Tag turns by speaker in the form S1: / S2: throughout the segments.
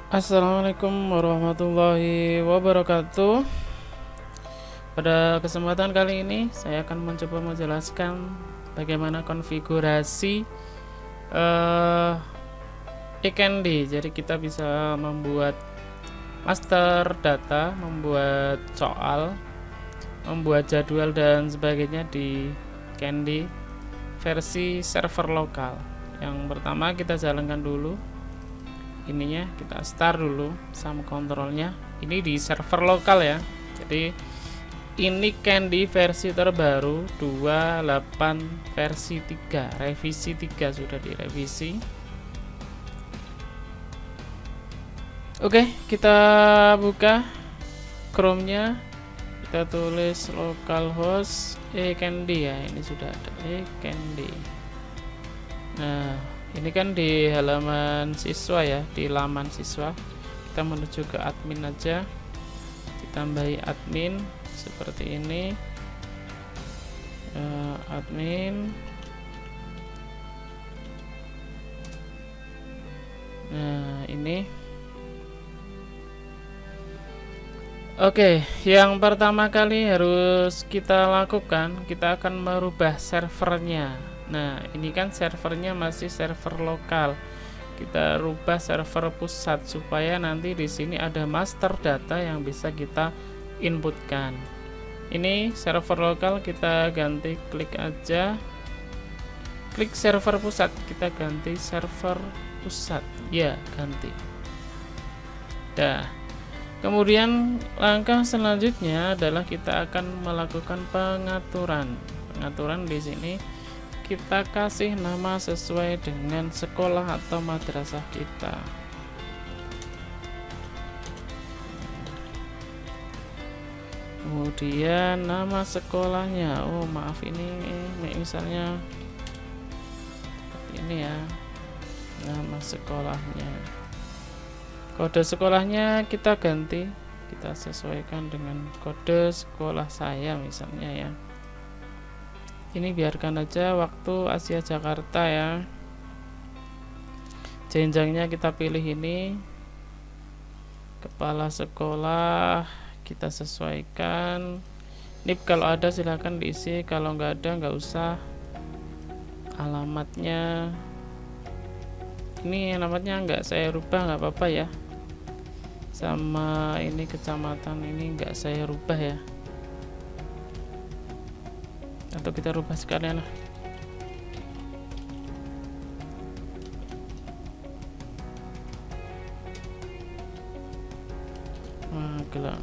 S1: Assalamualaikum warahmatullahi wabarakatuh. Pada kesempatan kali ini saya akan mencoba menjelaskan bagaimana konfigurasi eCandy. Jadi kita bisa membuat master data, membuat soal, membuat jadwal dan sebagainya di Candy versi server lokal. Yang pertama kita jalankan dulu ininya, kita start dulu sum controlnya. Ini di server lokal ya, jadi ini Candy versi terbaru 28 versi 3, revisi 3 sudah direvisi. Oke, kita buka Chrome-nya, kita tulis localhost eCandy ya, ini sudah ada eCandy. Nah, ini kan di halaman siswa ya, di laman siswa. Kita menuju ke admin aja, ditambahi admin seperti ini. Admin. Nah, ini. Oke, yang pertama kali harus kita lakukan, kita akan merubah servernya. Nah, ini kan servernya masih server lokal. Kita rubah server pusat supaya nanti di sini ada master data yang bisa kita inputkan. Ini server lokal, kita ganti, klik aja. Klik server pusat, kita ganti server pusat. Ya, ganti. Dah. Kemudian langkah selanjutnya adalah kita akan melakukan pengaturan. Pengaturan di sini kita kasih nama sesuai dengan sekolah atau madrasah kita. Kemudian nama sekolahnya, oh maaf, ini misalnya ini ya, nama sekolahnya. Kode sekolahnya kita ganti, kita sesuaikan dengan kode sekolah saya misalnya ya. Ini biarkan aja waktu Asia Jakarta ya. Jenjangnya kita pilih ini, kepala sekolah kita sesuaikan. NIP kalau ada silahkan diisi, kalau nggak ada nggak usah. Alamatnya ini, alamatnya nggak saya rubah, nggak apa-apa ya. Sama ini kecamatan ini nggak saya rubah ya, atau kita rubah sekalian lah. Magelang.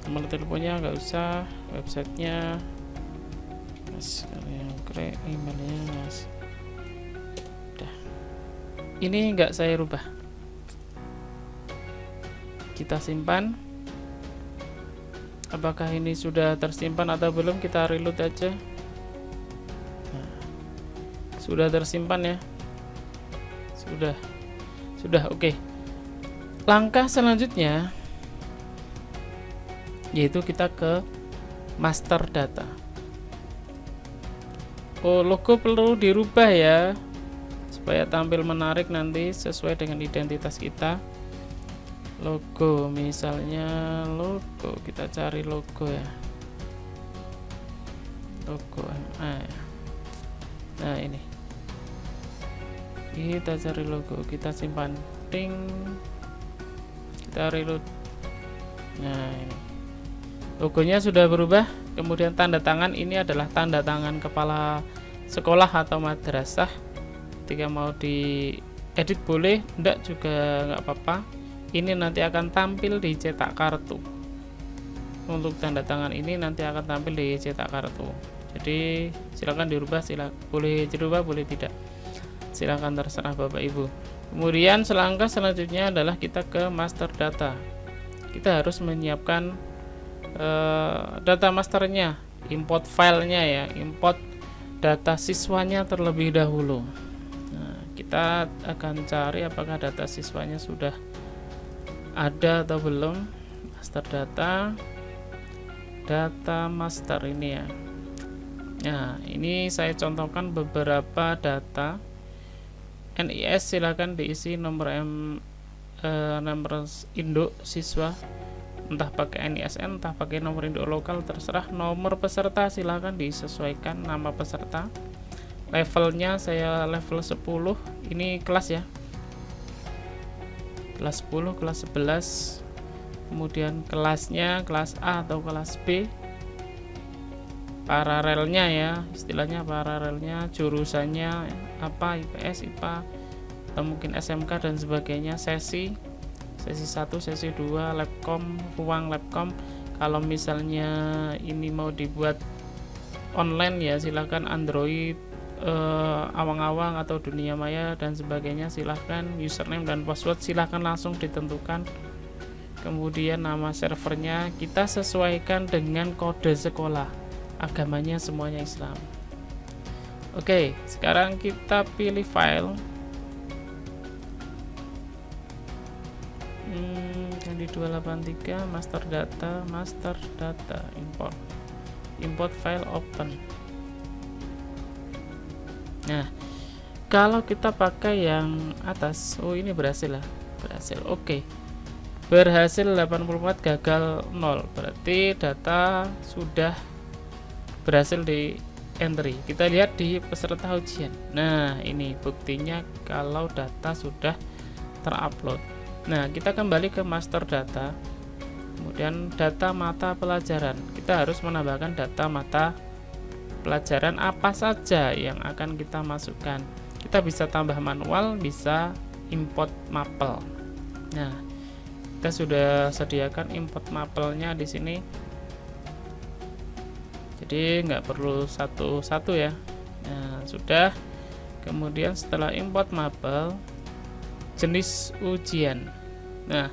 S1: Nomor teleponnya nggak usah, websitenya mas, yang keren, emailnya mas. Udah, ini nggak saya rubah, kita simpan. Apakah ini sudah tersimpan atau belum, kita reload aja. Nah, sudah tersimpan ya, sudah oke. Langkah selanjutnya yaitu kita ke master data. Oh, logo perlu dirubah ya supaya tampil menarik nanti sesuai dengan identitas kita. Logo, misalnya logo, kita cari logo ya, logo MA ya. Nah, ini kita cari logo, kita simpan, ting, kita reload. Nah, ini logonya sudah berubah. Kemudian tanda tangan, ini adalah tanda tangan kepala sekolah atau madrasah. Ketika mau diedit boleh, enggak juga nggak apa-apa. Ini nanti akan tampil di cetak kartu. Untuk tanda tangan ini nanti akan tampil di cetak kartu. Jadi silakan dirubah, boleh dirubah, boleh tidak. Silakan, terserah Bapak Ibu. Kemudian selangkah selanjutnya adalah kita ke master data. Kita harus menyiapkan data masternya, import filenya ya, import data siswanya terlebih dahulu. Nah, kita akan cari apakah data siswanya sudah ada atau belum. Master data, data master ini ya. Nah, ini saya contohkan beberapa data NIS silakan diisi nomor nomor induk siswa, entah pakai NISN entah pakai nomor induk lokal, terserah. Nomor peserta silakan disesuaikan nama peserta. Levelnya saya level 10, ini kelas ya, kelas 10, kelas 11, kemudian kelasnya kelas A atau kelas B, paralelnya ya, istilahnya paralelnya, jurusannya apa, IPS, IPA, atau mungkin SMK dan sebagainya. Sesi 1, sesi 2, labcom, ruang labcom. Kalau misalnya ini mau dibuat online ya silahkan Android, awang-awang atau dunia maya dan sebagainya, silahkan. Username dan password silahkan langsung ditentukan. Kemudian nama servernya kita sesuaikan dengan kode sekolah, agamanya semuanya Islam. Oke, sekarang kita pilih file yang di 283, master data, import file, open. Nah, kalau kita pakai yang atas, oh ini berhasil lah, berhasil. Oke, berhasil 84, gagal 0, berarti data sudah berhasil di entry. Kita lihat di peserta ujian. Nah, ini buktinya kalau data sudah terupload. Nah, kita kembali ke master data, kemudian data mata pelajaran. Kita harus menambahkan data mata pelajaran apa saja yang akan kita masukkan. Kita bisa tambah manual, bisa import mapel. Nah, kita sudah sediakan import mapelnya di sini, jadi nggak perlu satu-satu ya. Nah, sudah. Kemudian setelah import mapel, jenis ujian. Nah,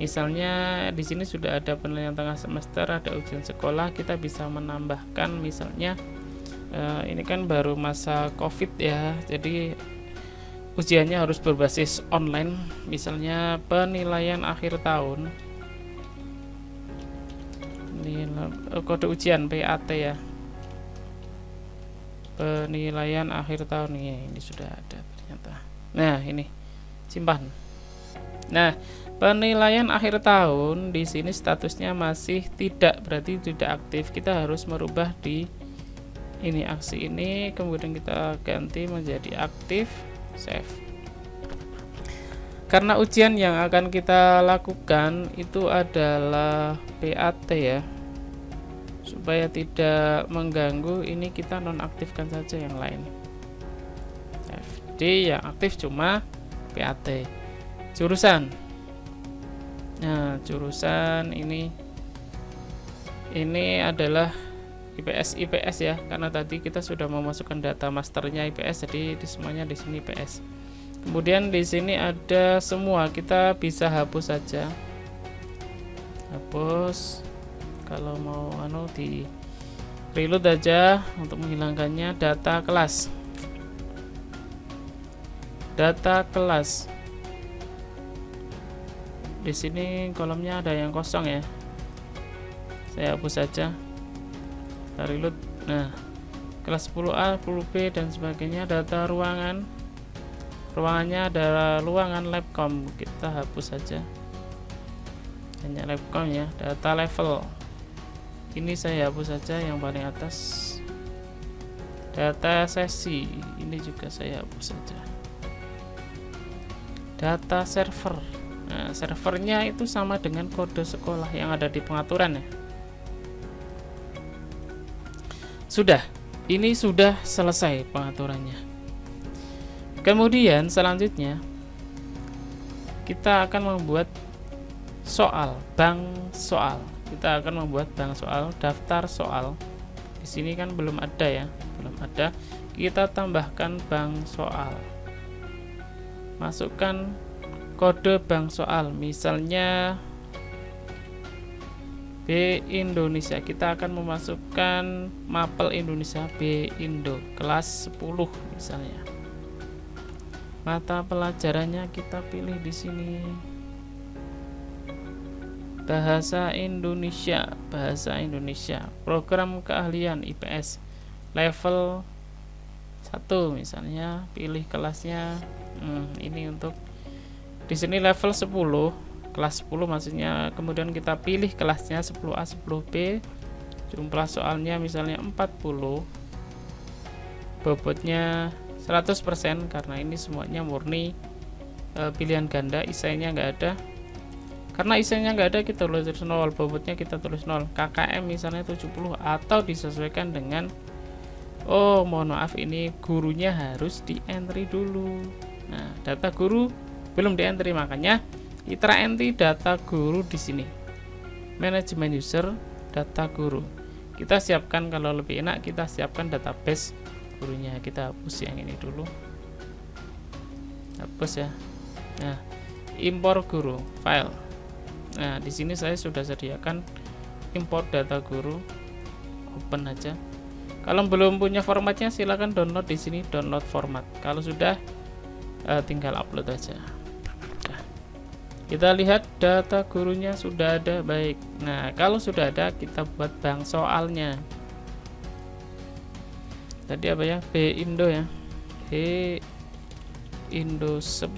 S1: misalnya di sini sudah ada penilaian tengah semester, ada ujian sekolah, kita bisa menambahkan misalnya ini kan baru masa COVID ya, jadi ujiannya harus berbasis online. Misalnya penilaian akhir tahun, kode ujian PAT ya, penilaian akhir tahun ini sudah ada ternyata. Nah, ini simpan. Nah, penilaian akhir tahun di sini statusnya masih tidak, berarti tidak aktif. Kita harus merubah di ini aksi ini, kemudian kita ganti menjadi aktif, save. Karena ujian yang akan kita lakukan itu adalah PAT ya, supaya tidak mengganggu, ini kita nonaktifkan saja yang lain. Jadi yang aktif cuma PAT. Jurusan, nah jurusan ini adalah IPS ya, karena tadi kita sudah memasukkan data masternya IPS, jadi di semuanya di sini IPS. Kemudian di sini ada semua, kita bisa hapus saja, hapus. Kalau mau di reload aja untuk menghilangkannya. Data kelas, di sini kolomnya ada yang kosong ya, saya hapus saja. Kita reload. Nah, kelas 10A, 10B dan sebagainya. Data ruangan, ruangannya ada ruangan labcom, kita hapus saja, hanya labcom ya. Data level, ini saya hapus saja yang paling atas. Data sesi, ini juga saya hapus saja. Data server, nah servernya itu sama dengan kode sekolah yang ada di pengaturan ya. Sudah, ini sudah selesai pengaturannya. Kemudian selanjutnya kita akan membuat soal, bank soal. Kita akan membuat bank soal, daftar soal. Di sini kan belum ada ya, belum ada. Kita tambahkan bank soal. Masukkan kode bank soal, misalnya B Indonesia. Kita akan memasukkan mapel Indonesia, B Indo, kelas 10 misalnya. Mata pelajarannya kita pilih di sini. Bahasa Indonesia, program keahlian IPS level 1 misalnya, pilih kelasnya Ini untuk di sini level 10, kelas 10 maksudnya. Kemudian kita pilih kelasnya 10A 10B, jumlah soalnya misalnya 40, bobotnya 100% karena ini semuanya murni pilihan ganda, isainya nggak ada. Karena isainya nggak ada, kita tulis 0, bobotnya kita tulis 0, KKM misalnya 70, atau disesuaikan dengan, oh mohon maaf, ini gurunya harus di entry dulu. Nah, data guru belum di entry, makanya kita entry data guru di sini, manajemen user, data guru. Kita siapkan, kalau lebih enak kita siapkan database gurunya. Kita hapus yang ini dulu, hapus ya. Nah, impor guru file. Nah, di sini saya sudah sediakan import data guru, open aja. Kalau belum punya formatnya silahkan download di sini, download format. Kalau sudah tinggal upload aja. Nah, kita lihat data gurunya sudah ada, baik. Nah, kalau sudah ada, kita buat bank soalnya. Tadi apa ya? B Indo ya. B Indo 10.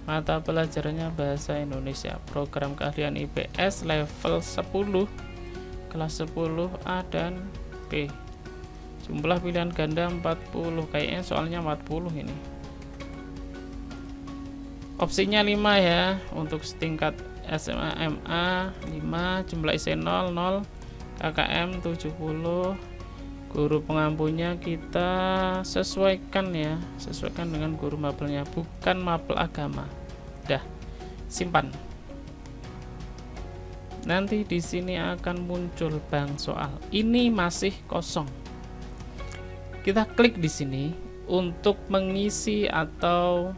S1: Mata pelajarannya bahasa Indonesia, program keahlian IPS level 10, kelas 10 A dan B. Jumlah pilihan ganda 40, kayaknya soalnya 40 ini. Opsinya 5 ya, untuk setingkat SMA MA 5, jumlah IC 0, KKM 70. Guru pengampunya kita sesuaikan ya, sesuaikan dengan guru mapelnya, bukan mapel agama. Dah, simpan. Nanti di sini akan muncul bank soal. Ini masih kosong. Kita klik di sini untuk mengisi atau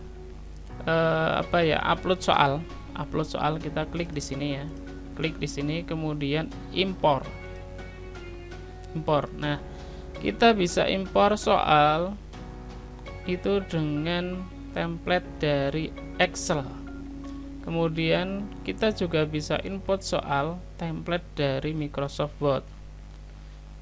S1: upload soal. Upload soal kita klik di sini ya. Klik di sini, kemudian impor. Nah, kita bisa impor soal itu dengan template dari Excel. Kemudian kita juga bisa import soal template dari Microsoft Word,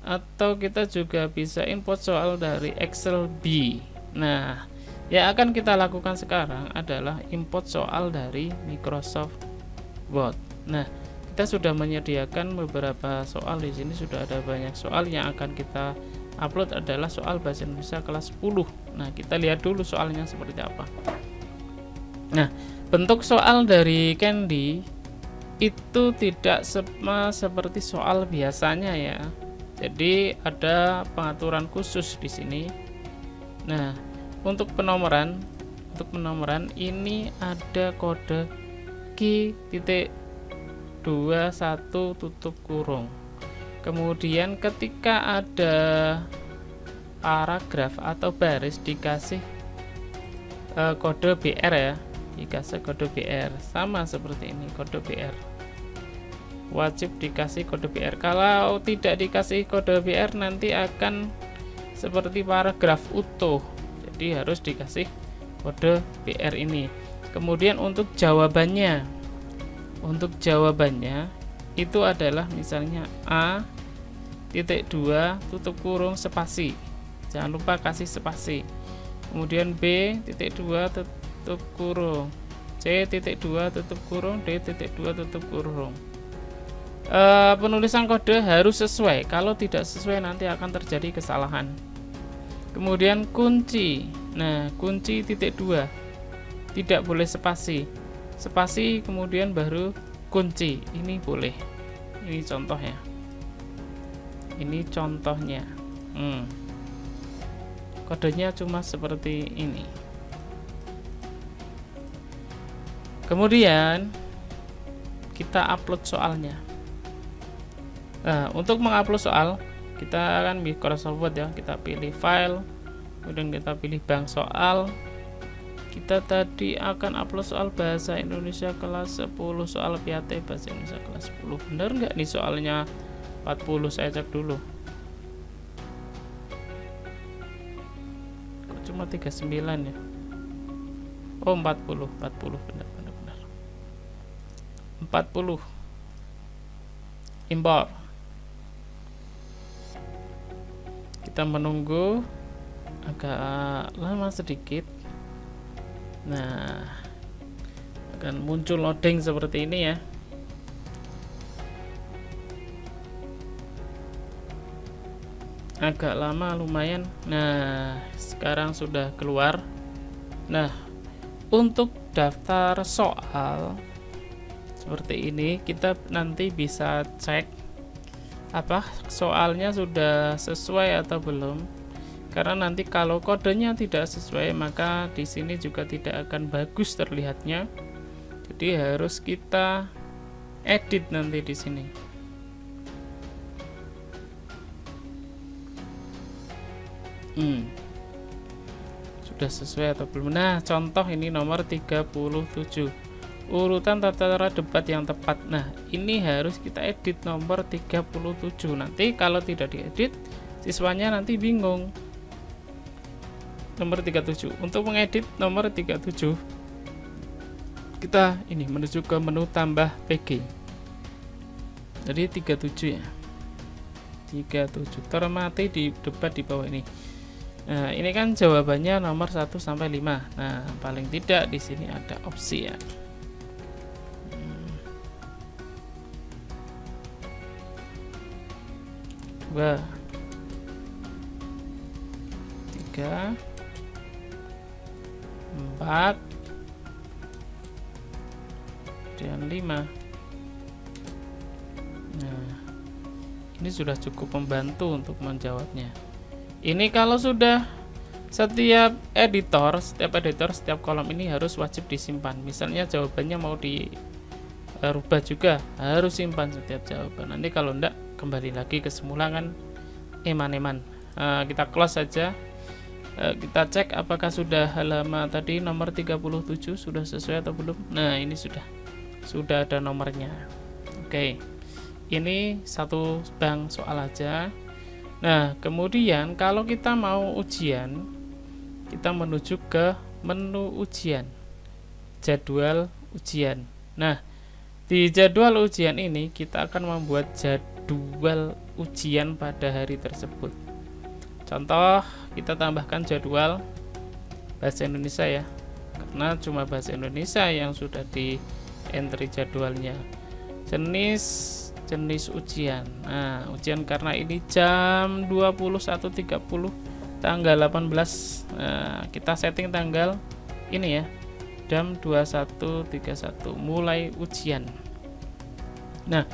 S1: atau kita juga bisa import soal dari Excel B. Nah, yang akan kita lakukan sekarang adalah import soal dari Microsoft Word. Nah, kita sudah menyediakan beberapa soal di sini, sudah ada banyak soal. Yang akan kita upload adalah soal bahasa Indonesia kelas 10. Nah, kita lihat dulu soalnya seperti apa. Nah, bentuk soal dari Candy itu tidak sama seperti soal biasanya ya. Jadi ada pengaturan khusus di sini. Nah, untuk penomoran ini ada kode Q.21 tutup kurung. Kemudian ketika ada paragraf atau baris dikasih kode BR ya, dikasih kode BR, sama seperti ini, kode BR. Wajib dikasih kode BR. Kalau tidak dikasih kode BR nanti akan seperti paragraf utuh. Jadi harus dikasih kode BR ini. Kemudian untuk jawabannya itu adalah misalnya A.2 tutup kurung spasi, jangan lupa kasih spasi. Kemudian B.2 tutup kurung, C.2 tutup kurung, D.2 tutup kurung. Penulisan kode harus sesuai, kalau tidak sesuai nanti akan terjadi kesalahan. Kemudian kunci, nah kunci titik 2 tidak boleh spasi, kemudian baru kunci, ini boleh. Ini contohnya. Kodenya cuma seperti ini. Kemudian kita upload soalnya. Nah, untuk mengupload soal kita akan Microsoft Word ya, kita pilih file, kemudian kita pilih bank soal. Kita tadi akan upload soal bahasa Indonesia kelas 10, soal PAT bahasa Indonesia kelas 10. Benar nggak nih soalnya 40? Saya cek dulu. Kok cuma 39 ya? Oh 40 benar. 40 import. Kita menunggu agak lama sedikit. Nah, akan muncul loading seperti ini ya. Agak lama lumayan. Nah, sekarang sudah keluar. Nah, untuk daftar soal seperti ini, kita nanti bisa cek apa soalnya sudah sesuai atau belum. Karena nanti kalau kodenya tidak sesuai, maka di sini juga tidak akan bagus terlihatnya. Jadi harus kita edit nanti di sini. Sudah sesuai atau belum. Nah, contoh ini nomor 37, urutan tata cara debat yang tepat. Nah, ini harus kita edit nomor 37. Nanti kalau tidak diedit, siswanya nanti bingung. Nomor 37. Untuk mengedit nomor 37, kita ini menuju ke menu tambah PG. Jadi 37 ya. 37 termati di debat di bawah ini. Nah, ini kan jawabannya nomor 1 sampai 5. Nah, paling tidak di sini ada opsi ya. 2 3 4 dan 5. Nah, ini sudah cukup membantu untuk menjawabnya. Ini kalau sudah setiap editor, setiap kolom ini harus wajib disimpan. Misalnya jawabannya mau dirubah juga, harus simpan setiap jawaban. Nanti kalau enggak, kembali lagi ke semula kan eman-eman. Kita close saja. Kita cek apakah sudah halaman tadi nomor 37 sudah sesuai atau belum. Nah, ini sudah ada nomornya. Oke. Ini satu bank soal aja. Nah, kemudian kalau kita mau ujian, kita menuju ke menu ujian, jadwal ujian. Nah, di jadwal ujian ini kita akan membuat jadwal ujian pada hari tersebut. Contoh, kita tambahkan jadwal bahasa Indonesia ya, karena cuma bahasa Indonesia yang sudah di entry jadwalnya. Jenis ujian. Nah, ujian karena ini jam 21.30 tanggal 18. Nah, kita setting tanggal ini ya, jam 21.31 mulai ujian. Nah,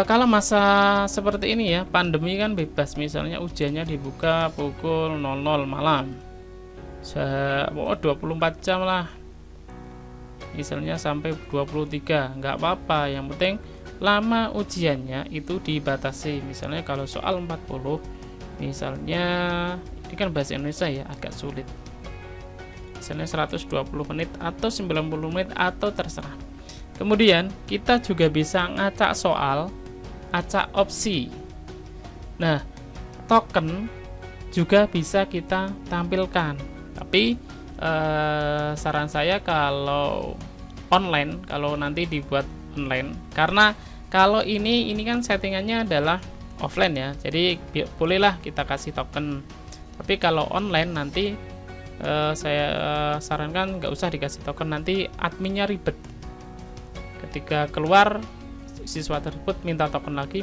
S1: kalau masa seperti ini ya, pandemi kan bebas. Misalnya ujiannya dibuka pukul 00 malam, 24 jam lah, misalnya sampai 23, nggak apa-apa. Yang penting lama ujiannya itu dibatasi. Misalnya kalau soal 40, misalnya ini kan bahasa Indonesia ya, agak sulit, misalnya 120 menit atau 90 menit atau terserah. Kemudian kita juga bisa ngacak soal, acak opsi. Nah, token juga bisa kita tampilkan, tapi saran saya kalau online, kalau nanti dibuat online, karena kalau ini kan settingannya adalah offline ya, jadi bolehlah kita kasih token. Tapi kalau online nanti saya sarankan nggak usah dikasih token, nanti adminnya ribet. Ketika keluar siswa tersebut minta token lagi.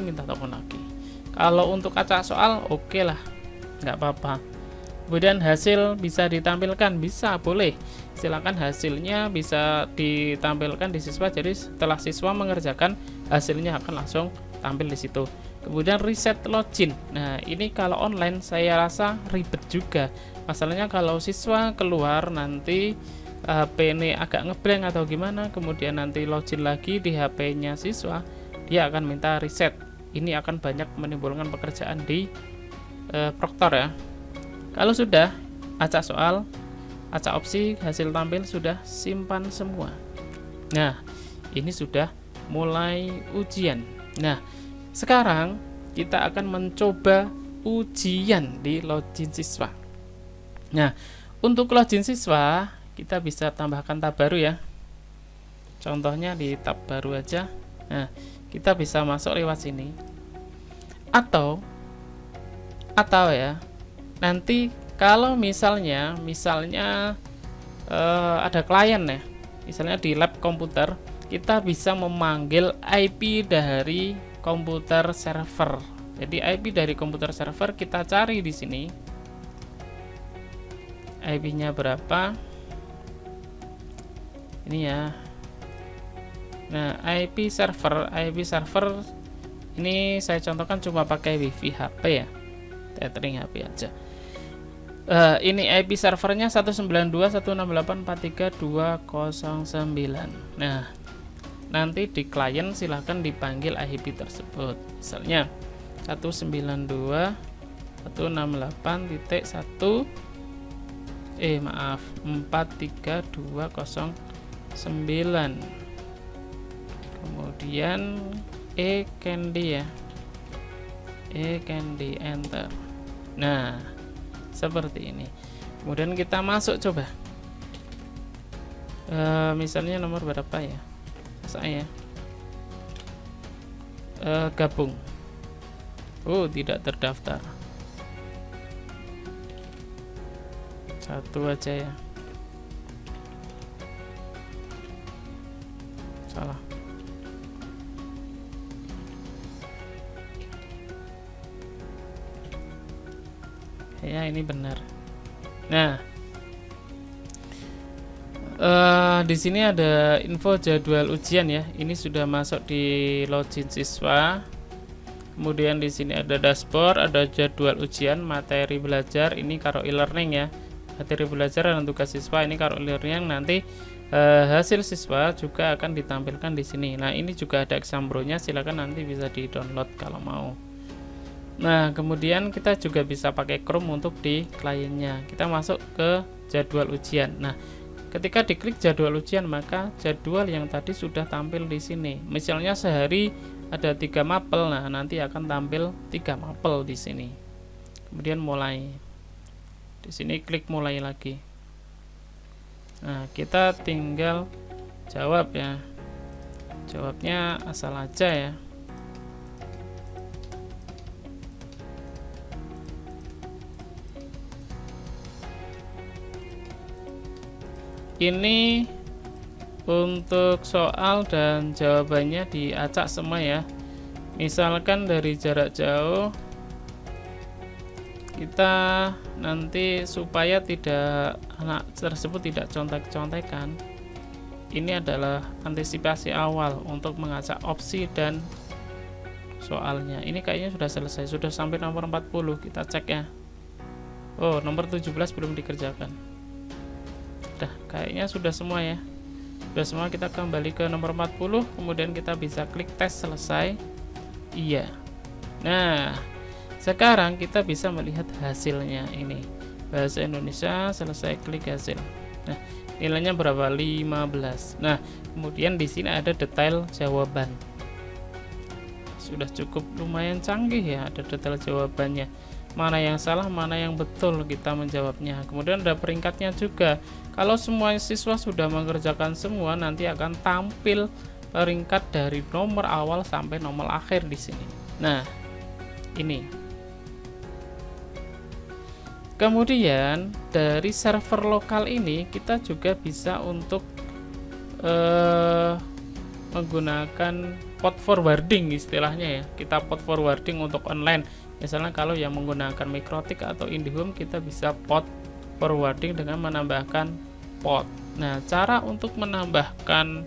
S1: Kalau untuk acak soal oke lah, nggak apa-apa. Kemudian hasil bisa ditampilkan, bisa, boleh. Silakan hasilnya bisa ditampilkan di siswa. Jadi setelah siswa mengerjakan, hasilnya akan langsung tampil di situ. Kemudian reset login. Nah, ini kalau online saya rasa ribet juga. Masalahnya kalau siswa keluar nanti HP ini agak ngeblank atau gimana, kemudian nanti login lagi di HP-nya siswa, dia akan minta reset. Ini akan banyak menimbulkan pekerjaan di proktor ya. Kalau sudah acak soal, acak opsi, hasil tampil sudah simpan semua. Nah, ini sudah mulai ujian. Nah, sekarang kita akan mencoba ujian di login siswa. Nah, untuk login siswa kita bisa tambahkan tab baru ya. Contohnya di tab baru aja. Nah, kita bisa masuk lewat sini. Atau ya, nanti kalau misalnya ada klien ya, misalnya di lab komputer, kita bisa memanggil IP dari komputer server. Jadi IP dari komputer server kita cari di sini, IP-nya berapa ini ya. Nah, IP server ini saya contohkan cuma pakai WiFi HP ya, tethering HP aja. Ini IP servernya 192.168.43.209. Nah, nanti di klien silahkan dipanggil IP tersebut, misalnya 432.168.43.209. Kemudian candy ya, candy, enter. Nah, seperti ini. Kemudian kita masuk coba, misalnya nomor berapa ya saya, gabung. Tidak terdaftar, satu aja ya, salah. Ya, ini benar. Nah, di sini ada info jadwal ujian ya. Ini sudah masuk di login siswa. Kemudian di sini ada dashboard, ada jadwal ujian, materi belajar. Ini karo e-learning ya. Materi belajar dan tugas siswa ini karo e-learning. Nanti hasil siswa juga akan ditampilkan di sini. Nah, ini juga ada exam bro-nya. Silakan nanti bisa di-download kalau mau. Nah, kemudian kita juga bisa pakai Chrome untuk di kliennya. Kita masuk ke jadwal ujian. Nah, ketika diklik jadwal ujian, maka jadwal yang tadi sudah tampil di sini. Misalnya sehari ada 3 mapel, nah nanti akan tampil 3 mapel di sini. Kemudian mulai. Di sini klik mulai lagi. Nah, kita tinggal jawab ya. Jawabnya asal aja ya. Ini untuk soal dan jawabannya diacak semua ya. Misalkan dari jarak jauh, kita nanti supaya tidak anak tersebut tidak contek-contekan, ini adalah antisipasi awal untuk mengacak opsi dan soalnya. Ini kayaknya sudah selesai, sudah sampai nomor 40. Kita cek ya. Nomor 17 belum dikerjakan. Kayaknya sudah semua ya. Sudah semua, kita kembali ke nomor 40. Kemudian kita bisa klik tes selesai. Iya. Nah, sekarang kita bisa melihat hasilnya. Ini bahasa Indonesia, selesai, klik hasil. Nah, nilainya berapa? 15. Nah, kemudian di sini ada detail jawaban. Sudah cukup lumayan canggih ya, ada detail jawabannya. Mana yang salah, mana yang betul kita menjawabnya. Kemudian ada peringkatnya juga. Kalau semua siswa sudah mengerjakan semua, nanti akan tampil peringkat dari nomor awal sampai nomor akhir di sini. Nah, ini. Kemudian dari server lokal ini kita juga bisa untuk menggunakan port forwarding istilahnya ya. Kita port forwarding untuk online. Misalnya kalau yang menggunakan Mikrotik atau IndiHome, kita bisa port forwarding dengan menambahkan port. Nah, cara untuk menambahkan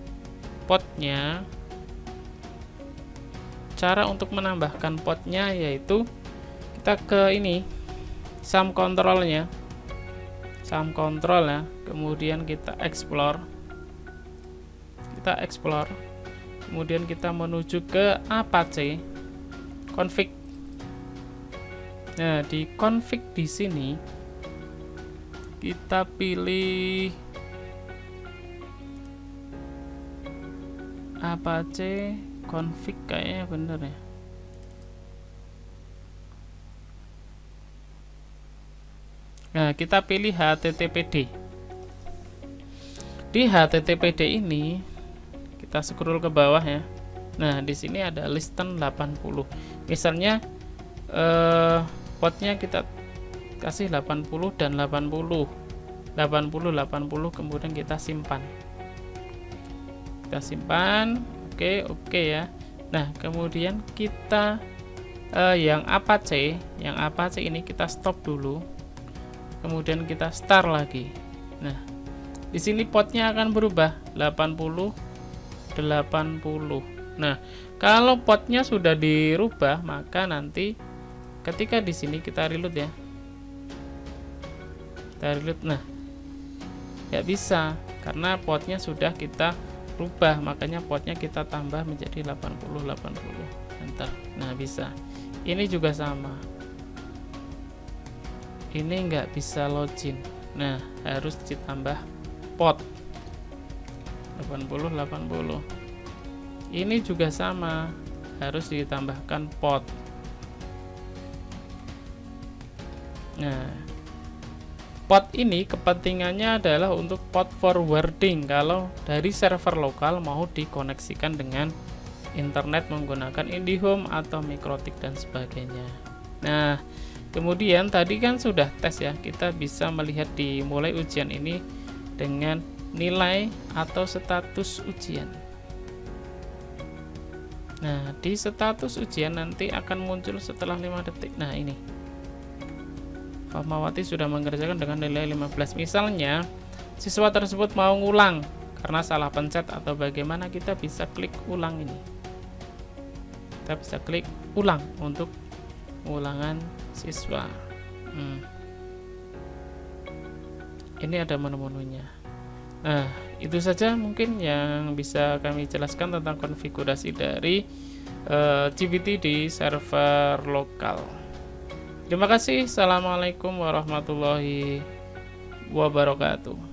S1: portnya, yaitu kita ke ini sum controlnya, ya. Kemudian kita explore, kemudian kita menuju ke Apache config. Nah, di config di sini kita pilih Apache config, kayaknya bener ya. Nah, kita pilih HTTPD. Di HTTPD ini kita scroll ke bawah ya. Nah, di sini ada listen 80. Misalnya portnya kita kasih 80 dan 80. 80 kemudian kita simpan. Oke ya. Nah, kemudian kita yang Apache ini kita stop dulu. Kemudian kita start lagi. Nah, di sini potnya akan berubah 80. Nah, kalau potnya sudah dirubah, maka nanti ketika di sini kita reload ya. Kita reload. Nah, nggak bisa karena potnya sudah kita rubah, makanya potnya kita tambah menjadi 80. Enter. Nah, bisa. Ini juga sama. Ini nggak bisa login. Nah, harus ditambah pot 80. Ini juga sama, harus ditambahkan pot. Nah, pot ini kepentingannya adalah untuk pot forwarding kalau dari server lokal mau dikoneksikan dengan internet menggunakan IndiHome atau Mikrotik dan sebagainya. Nah, kemudian tadi kan sudah tes ya, kita bisa melihat di mulai ujian ini dengan nilai atau status ujian. Nah, di status ujian nanti akan muncul setelah 5 detik. Nah, ini Fatmawati sudah mengerjakan dengan nilai 15. Misalnya siswa tersebut mau ngulang karena salah pencet atau bagaimana, kita bisa klik ulang ini. Kita bisa klik ulang untuk ulangan siswa. Ini ada menu-menunya. Nah, itu saja mungkin yang bisa kami jelaskan tentang konfigurasi dari GPT di server lokal. Terima kasih. Assalamualaikum warahmatullahi wabarakatuh.